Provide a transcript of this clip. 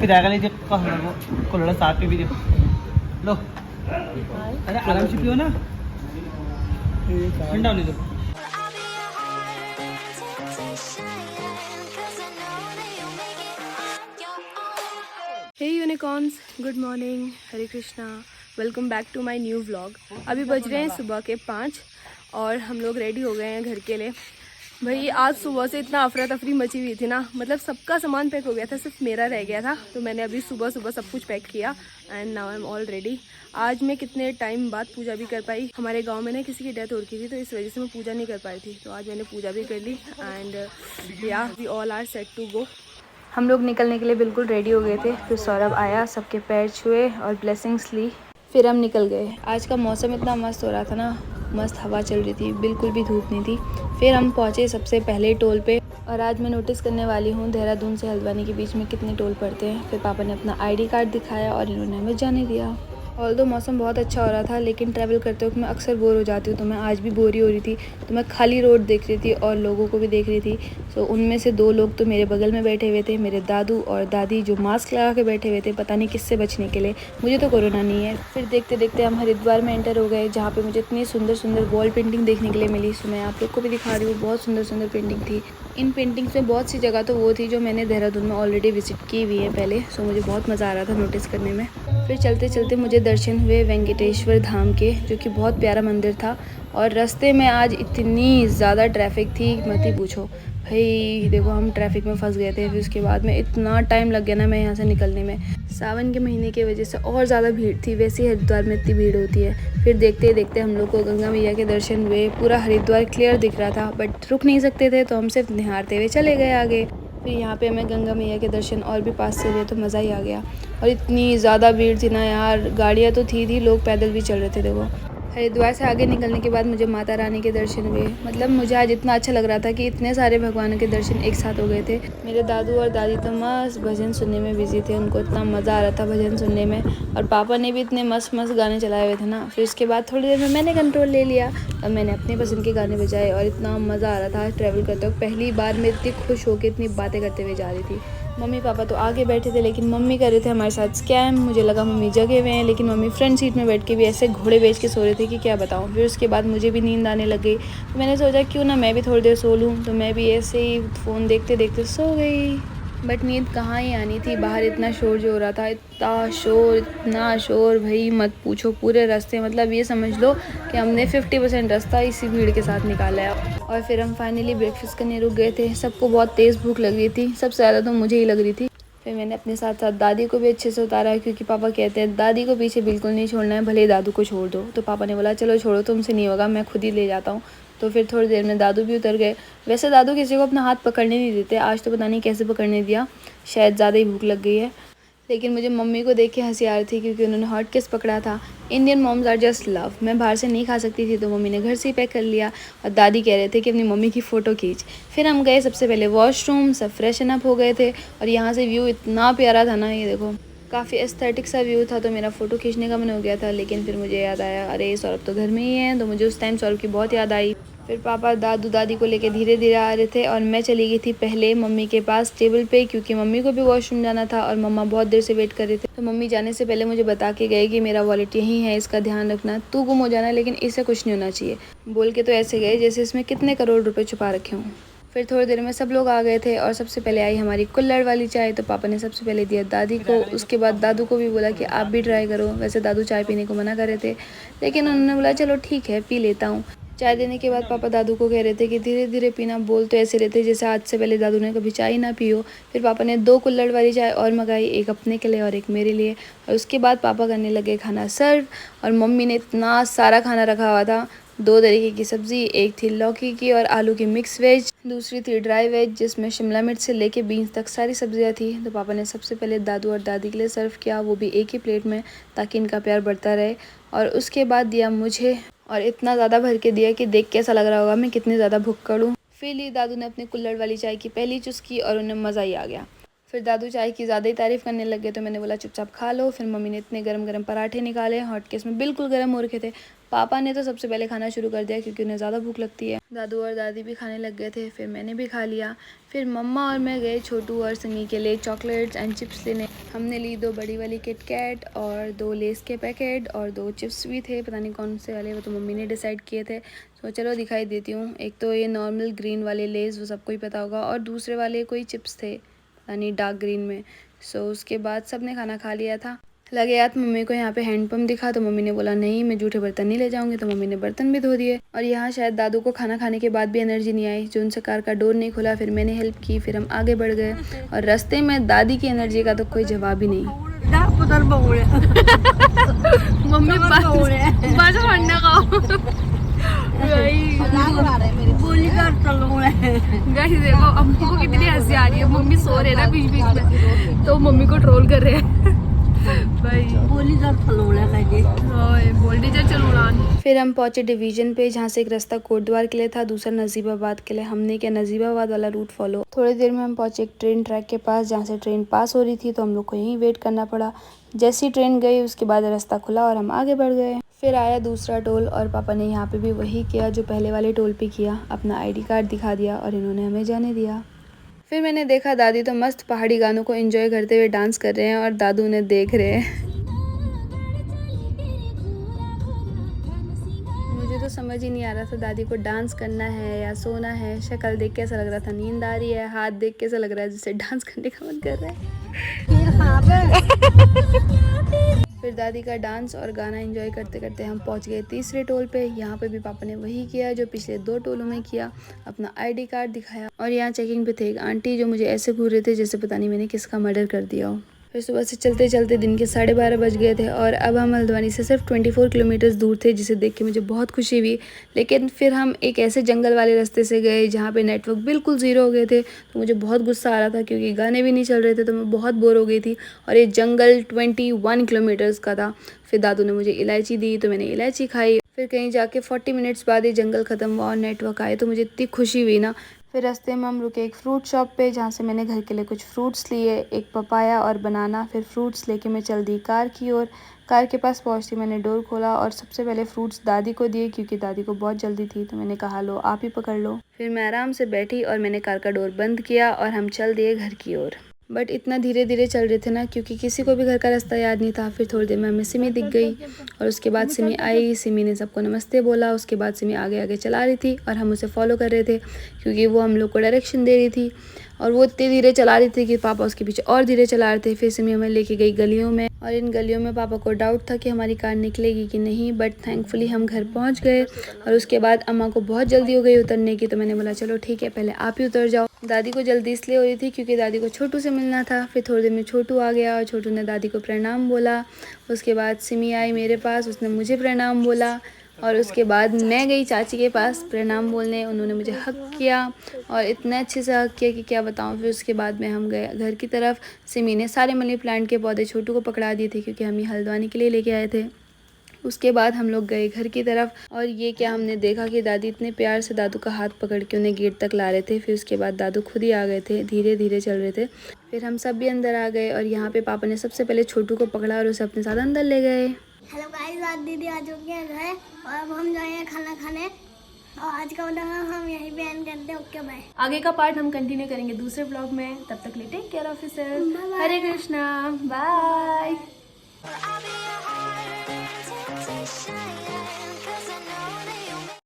फिरायला इथे कोल्हाला 7 पे भी देखो लो। अरे आराम से पियो ना, ठंडा होने दो। Hey unicorns, good morning, Hare Krishna, welcome back to my new vlog. अभी बज रहे हैं सुबह के 5 और हम लोग रेडी हो गए हैं घर के लिए। भाई आज सुबह से इतना अफरा तफरी मची हुई थी ना, मतलब सबका सामान पैक हो गया था, सिर्फ मेरा रह गया था। तो मैंने अभी सुबह सुबह सब कुछ पैक किया and now I am all ready. आज मैं कितने टाइम बाद पूजा भी कर पाई। हमारे गांव में ना किसी की डेथ हो रखी थी, तो इस वजह से मैं पूजा नहीं कर पाई थी। तो आज मैंने पूजा भी कर ली and yeah we all are set to go. हम लोग निकलने के लिए बिल्कुल रेडी हो गए थे। फिर सौरभ आया, सबके पैर छुए और ब्लेसिंग्स ली, फिर हम निकल गए। आज का मौसम इतना मस्त हो रहा था ना, मस्त हवा चल रही थी, बिल्कुल भी धूप नहीं थी। फिर हम पहुँचे सबसे पहले टोल पे। और आज मैं नोटिस करने वाली हूँ देहरादून से हल्द्वानी के बीच में कितने टोल पड़ते हैं। फिर पापा ने अपना ID कार्ड दिखाया और इन्होंने हमें जाने दिया। ऑल्दो मौसम बहुत अच्छा हो रहा था, लेकिन ट्रैवल करते वक्त मैं अक्सर बोर हो जाती हूँ। तो मैं आज भी बोर ही हो रही थी। तो मैं खाली रोड देख रही थी और लोगों को भी देख रही थी। सो उनमें से 2 लोग तो मेरे बगल में बैठे हुए थे, मेरे दादू और दादी, जो मास्क लगा के बैठे हुए थे, पता नहीं किससे बचने के लिए। मुझे तो कोरोना नहीं है। फिर देखते देखते हम हरिद्वार में एंटर हो गए, जहाँ पे मुझे इतनी सुंदर सुंदर वॉल पेंटिंग देखने के लिए मिली। सो मैं आप लोग को भी दिखा रही हूँ, बहुत सुंदर सुंदर पेंटिंग थी। इन पेंटिंग्स में बहुत सी जगह तो वो थी जो मैंने देहरादून में ऑलरेडी विजिट की हुई है पहले। सो मुझे बहुत मज़ा आ रहा था नोटिस करने में। फिर चलते चलते मुझे दर्शन हुए वेंकटेश्वर धाम के, जो कि बहुत प्यारा मंदिर था। और रास्ते में आज इतनी ज़्यादा ट्रैफिक थी, मत ही पूछो भाई। देखो हम ट्रैफिक में फंस गए थे। फिर उसके बाद में इतना टाइम लग गया ना मैं यहाँ से निकलने में। सावन के महीने की वजह से और ज़्यादा भीड़ थी, वैसे ही हरिद्वार में इतनी भीड़ होती है। फिर देखते ही देखते हम लोग को गंगा मैया के दर्शन हुए। पूरा हरिद्वार क्लियर दिख रहा था, बट रुक नहीं सकते थे, तो हम सिर्फ निहारते हुए चले गए आगे। फिर यहाँ पे हमें गंगा मैया के दर्शन और भी पास से हुए, तो मज़ा ही आ गया। और इतनी ज़्यादा भीड़ थी ना यार, गाड़ियाँ तो थी, लोग पैदल भी चल रहे थे। देखो हरिद्वार से आगे निकलने के बाद मुझे माता रानी के दर्शन हुए। मतलब मुझे आज इतना अच्छा लग रहा था कि इतने सारे भगवानों के दर्शन एक साथ हो गए थे। मेरे दादू और दादी तो मस्त भजन सुनने में बिजी थे, उनको इतना मज़ा आ रहा था भजन सुनने में। और पापा ने भी इतने मस्त मस्त गाने चलाए हुए थे ना। फिर उसके बाद थोड़ी देर में मैंने कंट्रोल ले लिया और मैंने अपने पसंद के गाने बजाए। और इतना मज़ा आ रहा था ट्रैवल करते वक्त। पहली बार मैं इतनी खुश होकर इतनी बातें करते हुए जा रही थी। मम्मी पापा तो आगे बैठे थे, लेकिन मम्मी कर रहे थे हमारे साथ स्कैम। मुझे लगा मम्मी जगे हुए हैं, लेकिन मम्मी फ्रंट सीट में बैठ के भी ऐसे घोड़े बेच के सो रहे थे कि क्या बताऊँ। फिर उसके बाद मुझे भी नींद आने लग गई, तो मैंने सोचा क्यों ना मैं भी थोड़ी देर सो लूँ। तो मैं भी ऐसे ही फ़ोन देखते देखते सो गई। बट नींद कहाँ ही आनी थी, बाहर इतना शोर जो हो रहा था, इतना शोर भाई मत पूछो। पूरे रास्ते मतलब ये समझ लो कि हमने 50% रास्ता इसी भीड़ के साथ निकाला है। और फिर हम फाइनली ब्रेकफास्ट करने रुक गए थे। सबको बहुत तेज़ भूख लग रही थी, सबसे ज़्यादा तो मुझे ही लग रही थी। फिर मैंने अपने साथ साथ दादी को भी अच्छे से उतारा, क्योंकि पापा कहते हैं दादी को पीछे बिल्कुल नहीं छोड़ना है, भले ही दादू को छोड़ दो। तो पापा ने बोला चलो छोड़ो, तुमसे नहीं होगा, मैं खुद ही ले जाता हूँ। तो फिर थोड़ी देर में दादू भी उतर गए। वैसे दादू किसी को अपना हाथ पकड़ने नहीं देते, आज तो पता नहीं कैसे पकड़ने दिया, शायद ज़्यादा ही भूख लग गई है। लेकिन मुझे मम्मी को देख के हंसी आ रही थी, क्योंकि उन्होंने हॉट किस पकड़ा था। Indian moms are just love. मैं बाहर से नहीं खा सकती थी, तो मम्मी ने घर से ही पैक कर लिया। और दादी कह रहे थे कि अपनी मम्मी की फ़ोटो खींच। फिर हम गए सबसे पहले वॉशरूम, सब फ्रेशन अप हो गए थे। और यहाँ से व्यू इतना प्यारा था ना, ये देखो काफ़ी एस्थेटिक सा व्यू था। तो मेरा फ़ोटो खींचने का मन हो गया था, लेकिन फिर मुझे याद आया अरे सौरभ तो घर में ही है। तो मुझे उस टाइम सौरभ की बहुत याद आई। फिर पापा दादू दादी को लेके धीरे धीरे आ रहे थे, और मैं चली गई थी पहले मम्मी के पास टेबल पे, क्योंकि मम्मी को भी वॉशरूम जाना था और मम्मा बहुत देर से वेट कर रहे थे। तो मम्मी जाने से पहले मुझे बता के गए कि मेरा वॉलेट यहीं है, इसका ध्यान रखना, तू गुम हो जाना लेकिन इसे कुछ नहीं होना चाहिए। बोल के तो ऐसे गए जैसे इसमें कितने करोड़ रुपए छुपा रखे हों। फिर थोड़ी देर में सब लोग आ गए थे, और सबसे पहले आई हमारी कुल्हड़ वाली चाय। तो पापा ने सबसे पहले दिया दादी को, उसके बाद दादू को भी बोला कि आप भी ट्राई करो। वैसे दादू चाय पीने को मना कर रहे थे, लेकिन उन्होंने बोला चलो ठीक है पी लेता हूँ। चाय देने के बाद पापा दादू को कह रहे थे कि धीरे धीरे पीना। बोल तो ऐसे रहे थे जैसे आज से पहले दादू ने कभी चाय ना पी हो। फिर पापा ने 2 कुल्हड़ वाली चाय और मंगाई, एक अपने के लिए और एक मेरे लिए। और उसके बाद पापा करने लगे खाना सर्व। और मम्मी ने इतना सारा खाना रखा हुआ था, 2 तरीके की सब्ज़ी, एक थी लौकी की और आलू की मिक्स वेज, दूसरी थी ड्राई वेज जिसमें शिमला मिर्च से लेके बीन्स तक सारी सब्जियां थी। तो पापा ने सबसे पहले दादू और दादी के लिए सर्व किया, वो भी एक ही प्लेट में, ताकि इनका प्यार बढ़ता रहे। और उसके बाद दिया मुझे, और इतना ज़्यादा भर के दिया कि देख के ऐसा लग रहा होगा मैं कितनी ज़्यादा भुक्कड़ हूँ। फिर ली दादू ने अपनी कुल्हड़ वाली चाय की पहली चुस्की और उन्हें मज़ा ही आ गया। फिर दादू चाय की ज़्यादा ही तारीफ़ करने लग गए तो मैंने बोला चुपचाप खा लो। फिर मम्मी ने इतने गरम गरम पराठे निकाले, हॉटकेस में बिल्कुल गर्म हो रखे थे। पापा ने तो सबसे पहले खाना शुरू कर दिया क्योंकि उन्हें ज़्यादा भूख लगती है। दादू और दादी भी खाने लग गए थे, फिर मैंने भी खा लिया। फिर मम्मा और मैं गए छोटू और सनी के लिए चॉकलेट्स एंड चिप्स लेने। हमने ली 2 बड़ी वाली किट कैट और 2 लेस के पैकेट और 2 चिप्स भी थे, पता नहीं कौन से वाले, वो तो मम्मी ने डिसाइड किए थे। तो चलो दिखाई देती हूँ। एक तो ये नॉर्मल ग्रीन वाले लेस, वो सबको ही पता होगा, और दूसरे वाले कोई चिप्स थे पता नहीं डार्क ग्रीन में। उसके बाद सब ने खाना खा लिया था। लगे यार मम्मी को यहाँ पे हैंडपम्प दिखा, तो मम्मी ने बोला नहीं मैं जूठे बर्तन नहीं ले जाऊंगी, तो मम्मी ने बर्तन भी धो दिए। और यहाँ शायद दादू को खाना खाने के बाद भी एनर्जी नहीं आई, जो उनसे कार का डोर नहीं खुला। फिर मैंने हेल्प की, फिर हम आगे बढ़ गए और रास्ते में दादी की एनर्जी का तो कोई जवाब ही नहीं। मम्मी देखो अम्मू को कितनी हंसी आ रही है, मम्मी सो रहे ना बीच बीच में तो मम्मी को ट्रोल कर रहे हैं भाई। फिर हम पहुंचे डिवीजन पे, जहाँ से एक रास्ता कोटद्वार के लिए था, दूसरा नजीबाबाद के लिए। हमने क्या नजीबाबाद वाला रूट फॉलो। थोड़ी देर में हम पहुंचे एक ट्रेन ट्रैक के पास, जहाँ से ट्रेन पास हो रही थी, तो हम लोग को यहीं वेट करना पड़ा। जैसी ट्रेन गई उसके बाद रास्ता खुला और हम आगे बढ़ गए। फिर आया दूसरा टोल और पापा ने यहाँ पे भी वही किया जो पहले वाले टोल पे किया, अपना आईडी कार्ड दिखा दिया और इन्होंने हमें जाने दिया। फिर मैंने देखा दादी तो मस्त पहाड़ी गानों को एंजॉय करते हुए डांस कर रहे हैं और दादू उन्हें देख रहे हैं। मुझे तो समझ ही नहीं आ रहा था दादी को डांस करना है या सोना है। शक्ल देख के ऐसा लग रहा था नींद आ रही है, हाथ देख के ऐसा लग रहा है जिससे डांस करने का मन कर रहा है। फिर दादी का डांस और गाना एंजॉय करते करते हम पहुंच गए तीसरे टोल पे। यहाँ पे भी पापा ने वही किया जो पिछले 2 टोलों में किया, अपना आईडी कार्ड दिखाया। और यहाँ चेकिंग पे थे एक आंटी जो मुझे ऐसे घूर रहे थे जैसे पता नहीं मैंने किसका मर्डर कर दिया हो। फिर सुबह से चलते चलते दिन के 12:30 बज गए थे और अब हम हल्द्वानी से सिर्फ 24 किलोमीटर दूर थे, जिसे देख के मुझे बहुत खुशी हुई। लेकिन फिर हम एक ऐसे जंगल वाले रास्ते से गए जहाँ पे नेटवर्क बिल्कुल ज़ीरो हो गए थे, तो मुझे बहुत गुस्सा आ रहा था क्योंकि गाने भी नहीं चल रहे थे, तो मैं बहुत बोर हो गई थी। और ये जंगल 21 किलोमीटर्स का था। फिर दादू ने मुझे इलायची दी तो मैंने इलायची खाई। फिर कहीं जाके 40 मिनट्स बाद ये जंगल ख़त्म हुआ और नेटवर्क आए, तो मुझे इतनी खुशी हुई ना। फिर रास्ते में हम रुके एक फ्रूट शॉप पे, जहाँ से मैंने घर के लिए कुछ फ्रूट्स लिए, एक पपाया और बनाना। फिर फ्रूट्स लेके मैं चल दी कार की ओर। कार के पास पहुँचती मैंने डोर खोला और सबसे पहले फ्रूट्स दादी को दिए क्योंकि दादी को बहुत जल्दी थी, तो मैंने कहा लो आप ही पकड़ लो। फिर मैं आराम से बैठी और मैंने कार का डोर बंद किया और हम चल दिए घर की ओर। बट इतना धीरे धीरे चल रहे थे ना क्योंकि किसी को भी घर का रास्ता याद नहीं था। फिर थोड़ी देर में हमें सिमी दिख गई और उसके बाद सिमी आई। सिमी ने सबको नमस्ते बोला। उसके बाद सिमी आगे आगे चला रही थी और हम उसे फॉलो कर रहे थे क्योंकि वो हम लोग को डायरेक्शन दे रही थी। और वो इतनी धीरे चला रही थी कि पापा उसके पीछे और धीरे चला रहे थे। फिर सिमी हमें लेके गई गलियों में और इन गलियों में पापा को डाउट था कि हमारी कार निकलेगी कि नहीं, बट थैंकफुली हम घर पहुंच गए। और उसके बाद अम्मा को बहुत जल्दी हो गई उतरने की, तो मैंने बोला चलो ठीक है पहले आप ही उतर जाओ। दादी को जल्दी इसलिए हो रही थी क्योंकि दादी को छोटू से मिलना था। फिर थोड़ी देर में छोटू आ गया और छोटू ने दादी को प्रणाम बोला। उसके बाद सिमी आई मेरे पास, उसने मुझे प्रणाम बोला और उसके बाद मैं गई चाची के पास प्रणाम बोलने। उन्होंने मुझे हक किया और इतने अच्छे से हक किया कि क्या बताऊं। फिर उसके बाद में हम गए घर की तरफ। सिमी ने सारे मनी प्लांट के पौधे छोटू को पकड़ा दिए थे क्योंकि हम ये हल्द्वानी के लिए लेके आए थे। उसके बाद हम लोग गए घर की तरफ और ये क्या हमने देखा कि दादी इतने प्यार से दादू का हाथ पकड़ के उन्हें गेट तक ला रहे थे। फिर उसके बाद दादू खुद ही आ गए थे, धीरे धीरे चल रहे थे। फिर हम सब भी अंदर आ गए और यहाँ पे पापा ने सबसे पहले छोटू को पकड़ा और उसे अपने साथ अंदर ले गए। हेलो गाइस, आज दीदी आ चुकी है घर और अब हम जाएंगे खाना खाने और आज का व्लॉग हम यहीं पे एंड करते हैं। Okay bye. आगे का पार्ट हम कंटिन्यू करेंगे दूसरे व्लॉग में। तब तक ले take care of yourself. Hare Krishna, bye. I'll be your heart and temptation.